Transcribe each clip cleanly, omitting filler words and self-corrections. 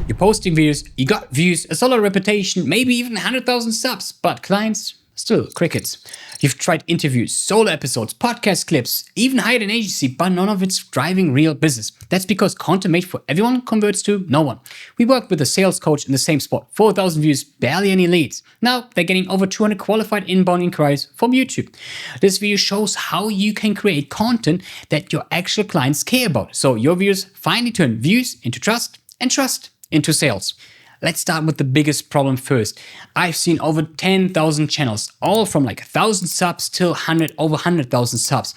You're posting videos, you got views, a solid reputation, maybe even 100,000 subs, but clients, still crickets. You've tried interviews, solo episodes, podcast clips, even hired an agency, but none of it's driving real business. That's because content made for everyone converts to no one. We worked with a sales coach in the same spot, 4,000 views, barely any leads. Now they're getting over 200 qualified inbound inquiries from YouTube. This video shows how you can create content that your actual clients care about. So your viewers finally turn views into trust and trust into sales. Let's start with the biggest problem first. I've seen over 10,000 channels, all from like 1,000 subs till over 100,000 subs.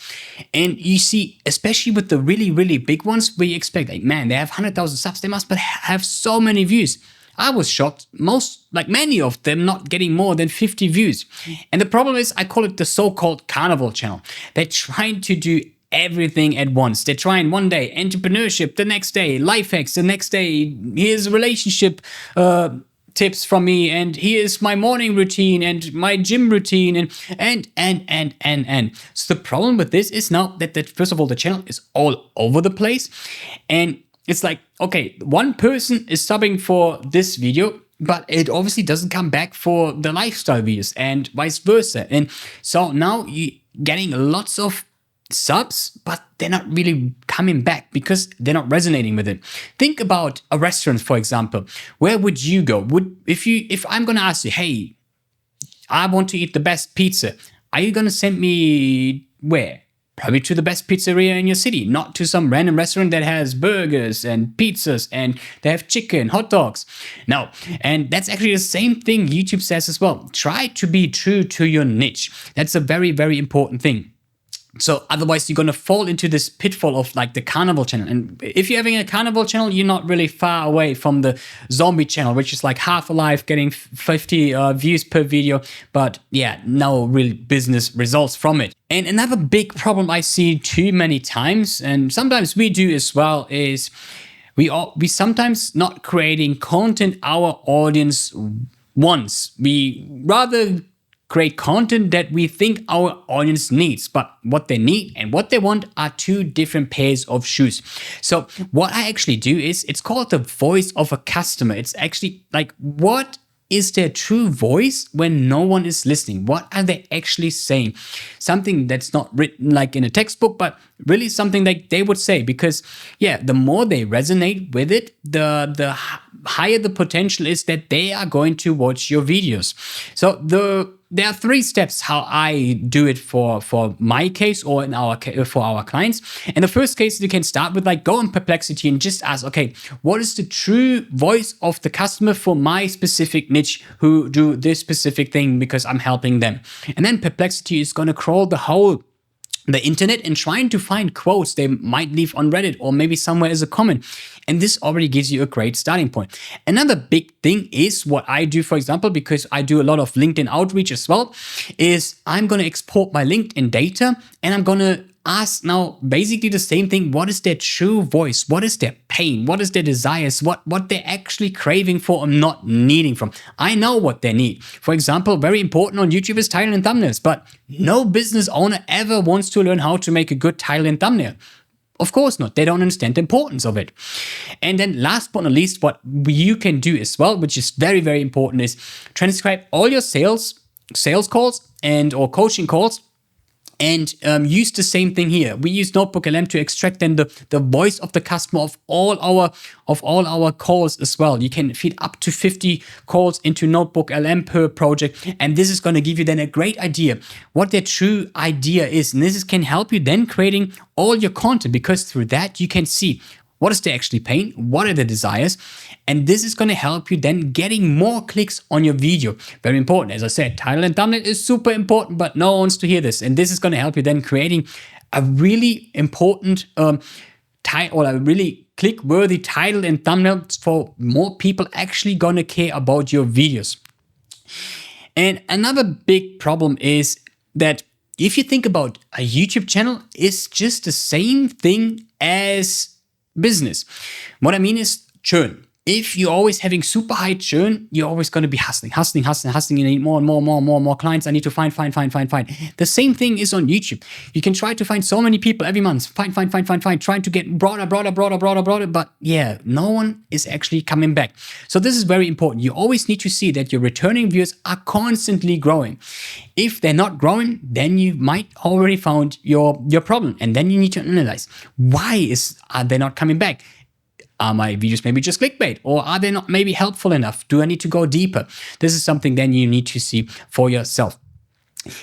And you see, especially with the really big ones, where you expect, like, man, they have 100,000 subs, they must have so many views. I was shocked, many of them not getting more than 50 views. And the problem is, I call it the so-called Carnival channel. They're trying to do everything at once. They're trying one day entrepreneurship, the next day life hacks, the next day here's relationship tips from me, and here's my morning routine and my gym routine, and. So the problem with this is now that first of all, the channel is all over the place, and it's like, okay, one person is subbing for this video, but it obviously doesn't come back for the lifestyle videos, and vice versa. And so now you're getting lots of subs, but they're not really coming back because they're not resonating with it. Think about a restaurant, for example. Where would you go? If I'm gonna ask you, hey, I want to eat the best pizza, are you gonna send me where? Probably to the best pizzeria in your city, not to some random restaurant that has burgers and pizzas and they have chicken, hot dogs. No, and that's actually the same thing YouTube says as well. Try to be true to your niche. That's a very important thing. So otherwise you're going to fall into this pitfall of like the Carnival channel. And if you're having a Carnival channel, you're not really far away from the zombie channel, which is like half alive, getting 50 views per video. But yeah, no real business results from it. And another big problem I see too many times, and sometimes we do as well, is we sometimes not creating content our audience wants. We rather create content that we think our audience needs, but what they need and what they want are two different pairs of shoes. So what I actually do is, it's called the voice of a customer. It's actually like, what is their true voice when no one is listening? What are they actually saying? Something that's not written like in a textbook, but really something like they would say, because yeah, the more they resonate with it, the higher the potential is that they are going to watch your videos. So there are 3 steps how I do it for my case or for our clients. And the first case, you can start with like, go on Perplexity and just ask, okay, what is the true voice of the customer for my specific niche who do this specific thing because I'm helping them? And then Perplexity is going to crawl the internet and trying to find quotes they might leave on Reddit or maybe somewhere as a comment. And this already gives you a great starting point. Another big thing is what I do, for example, because I do a lot of LinkedIn outreach as well, is I'm going to export my LinkedIn data and I'm going to ask now basically the same thing. What is their true voice? What is their pain? What is their desires? What they're actually craving for or not needing from? I know what they need. For example, very important on YouTube is title and thumbnails, but no business owner ever wants to learn how to make a good title and thumbnail. Of course not. They don't understand the importance of it. And then last but not least, what you can do as well, which is very important, is transcribe all your sales calls or coaching calls. And use the same thing here. We use Notebook LM to extract then the voice of the customer of all our calls as well. You can feed up to 50 calls into Notebook LM per project, and this is going to give you then a great idea what their true idea is. And this can help you then creating all your content, because through that you can see what is they actually paying, what are their desires, and this is going to help you then getting more clicks on your video. Very important. As I said, title and thumbnail is super important, but no one wants to hear this. And this is going to help you then creating a really important title, or a really click-worthy title and thumbnail for more people actually going to care about your videos. And another big problem is that if you think about a YouTube channel, it's just the same thing as business. What I mean is churn. If you're always having super high churn, you're always going to be hustling. You need more and more clients. I need to find. The same thing is on YouTube. You can try to find so many people every month. Find, trying to get broader. But yeah, no one is actually coming back. So this is very important. You always need to see that your returning viewers are constantly growing. If they're not growing, then you might already found your problem. And then you need to analyze, why are they not coming back? Are my videos maybe just clickbait, or are they not maybe helpful enough? Do I need to go deeper? This is something then you need to see for yourself.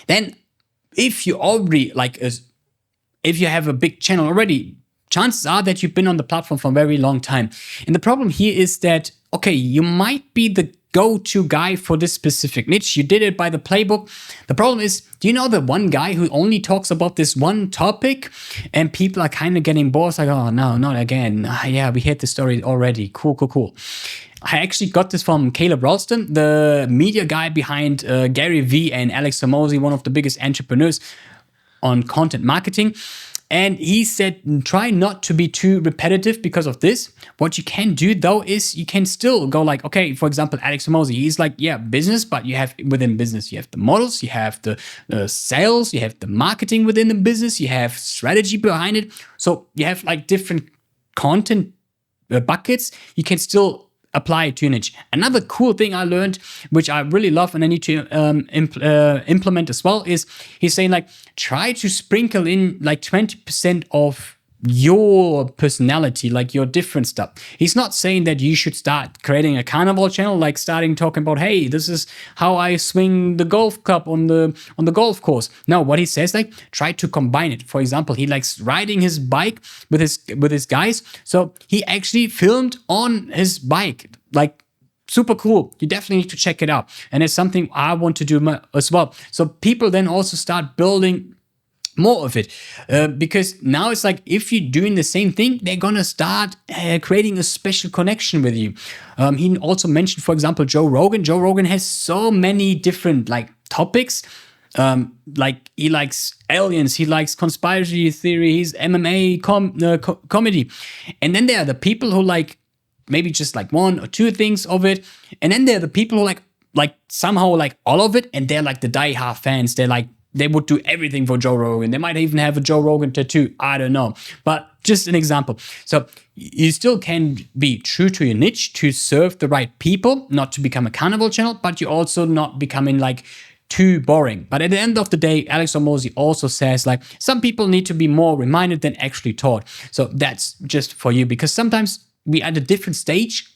Then if you already if you have a big channel already, chances are that you've been on the platform for a very long time. And the problem here is that, okay, you might be the go-to guy for this specific niche. You did it by the playbook. The problem is, do you know the one guy who only talks about this one topic and people are kind of getting bored? It's like, oh no, not again. Yeah, we heard the story already. Cool. I actually got this from Caleb Ralston, the media guy behind Gary Vee and Alex Hormozi, one of the biggest entrepreneurs on content marketing. And he said, try not to be too repetitive because of this. What you can do though is you can still go like, okay, for example, Alex Hormozi, he's like, yeah, business, but you have within business, you have the models, you have the sales, you have the marketing within the business, you have strategy behind it. So you have like different content buckets. You can still apply it to your niche. Another cool thing I learned, which I really love and I need to implement as well, is he's saying like, try to sprinkle in like 20% of your personality, like your different stuff. He's not saying that you should start creating a Carnival channel, like starting talking about, hey, this is how I swing the golf club on the golf course. No, what he says, like, try to combine it. For example, he likes riding his bike with his guys, so he actually filmed on his bike, like super cool. You definitely need to check it out, and it's something I want to do as well. So people then also start building more of it, because now it's like, if you're doing the same thing, they're gonna start creating a special connection with you. He also mentioned, for example, Joe Rogan. Joe Rogan has so many different like topics. Like he likes aliens, he likes conspiracy theories, MMA, comedy, and then there are the people who like maybe just like one or two things of it, and then there are the people who like somehow like all of it, and they're like the die-hard fans. They're like, they would do everything for Joe Rogan. They might even have a Joe Rogan tattoo. I don't know. But just an example. So you still can be true to your niche to serve the right people, not to become a Carnival channel, but you're also not becoming like too boring. But at the end of the day, Alex Hormozi also says like, some people need to be more reminded than actually taught. So that's just for you, because sometimes we at a different stage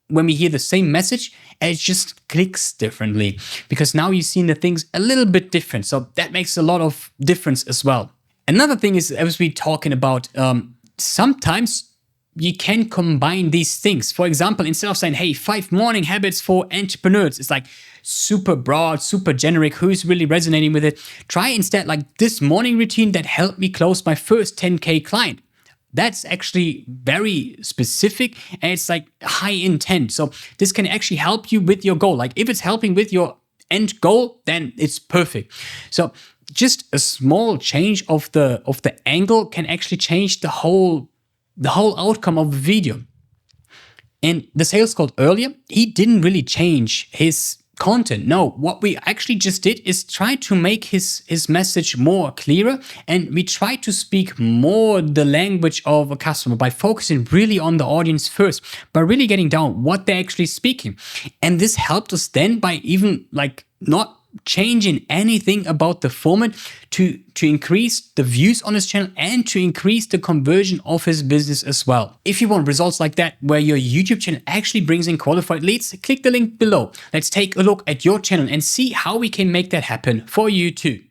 when we hear the same message, it just clicks differently, because now you've seen the things a little bit different. So that makes a lot of difference as well. Another thing is, as we're talking about, sometimes you can combine these things. For example, instead of saying, hey, 5 morning habits for entrepreneurs, it's like super broad, super generic, who's really resonating with it? Try instead like, this morning routine that helped me close my first 10K client. That's actually very specific, and it's like high intent. So this can actually help you with your goal. Like if it's helping with your end goal, then it's perfect. So just a small change of the angle can actually change the whole outcome of the video. And the sales call earlier, he didn't really change his content. No, what we actually just did is try to make his message more clearer, and we try to speak more the language of a customer by focusing really on the audience first, by really getting down what they're actually speaking. And this helped us then by even like not changing anything about the format to increase the views on his channel and to increase the conversion of his business as well. If you want results like that, where your YouTube channel actually brings in qualified leads, click the link below. Let's take a look at your channel and see how we can make that happen for you too.